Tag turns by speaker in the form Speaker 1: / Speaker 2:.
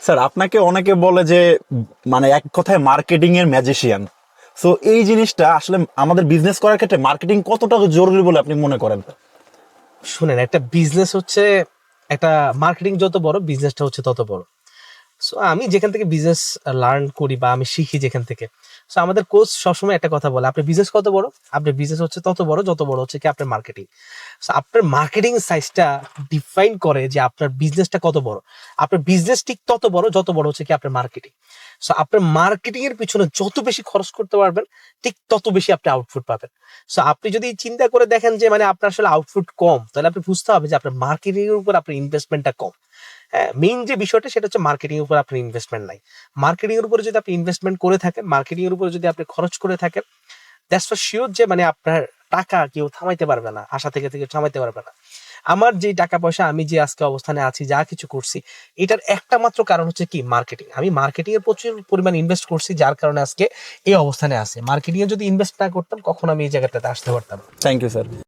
Speaker 1: Sir আপনাকে অনেকে বলে যে মানে এক কথায় মার্কেটিং এর ম্যাজিশিয়ান। সো এই জিনিসটা আসলে আমাদের বিজনেস করার ক্ষেত্রে মার্কেটিং কতটা জরুরি বলে আপনি মনে করেন?
Speaker 2: শুনেন, একটা বিজনেস হচ্ছে, একটা মার্কেটিং যত বড়, বিজনেসটা হচ্ছে তত বড়। সো আমি যেখান থেকে বিজনেস লার্ন করি বা আমি শিখি যেখান থেকে, সো আমাদের কোচ সবসময় একটা কথা বলে, আপনার বিজনেস কত বড়, আপনার বিজনেস হচ্ছে তত বড় যত বড় হচ্ছে কি আপনার মার্কেটিং। সো আপনার মার্কেটিং সাইজটা ডিফাইন করে যে আপনার বিজনেসটা কত বড়। আপনার বিজনেস ঠিক তত বড় যত বড় হচ্ছে কি আপনার মার্কেটিং। সো আপনার মার্কেটিং এর পিছনে যত বেশি খরচ করতে পারবেন, ঠিক তত বেশি আপনি আউটপুট পাবেন। সো আপনি যদি চিন্তা করে দেখেন যে মানে আপনার আসলে আউটপুট কম, তাহলে আপনি বুঝতে হবে যে আপনার মার্কেটিং এর উপর আপনার ইনভেস্টমেন্টটা কম। হ্যাঁ, মেইন যে বিষয়টা সেটা হচ্ছে মার্কেটিং এর উপর আপনার ইনভেস্টমেন্ট নাই। মার্কেটিং এর উপরে যদি আপনি ইনভেস্টমেন্ট করে থাকেন, মার্কেটিং এর উপরে যদি আপনি খরচ করে থাকেন, দ্যাটস ফর শিওর যে মানে আপনার টাকা কেউ থামাইতে পারবে না, আশা থেকে থেকে থামাইতে পারবে না। আমার যে টাকা পয়সা, আমি যে আজকে অবস্থানে আছি, যা কিছু করছি, এটার একটা মাত্র কারণ হচ্ছে কি মার্কেটিং। আমি মার্কেটিং এর প্রচুর পরিমাণ ইনভেস্ট করছি, যার কারণে আজকে এই অবস্থানে আছে। মার্কেটিং এ যদি ইনভেস্ট না করতাম, কখন আমি এই জায়গাটাতে আসতে পারতাম?
Speaker 1: Thank you sir.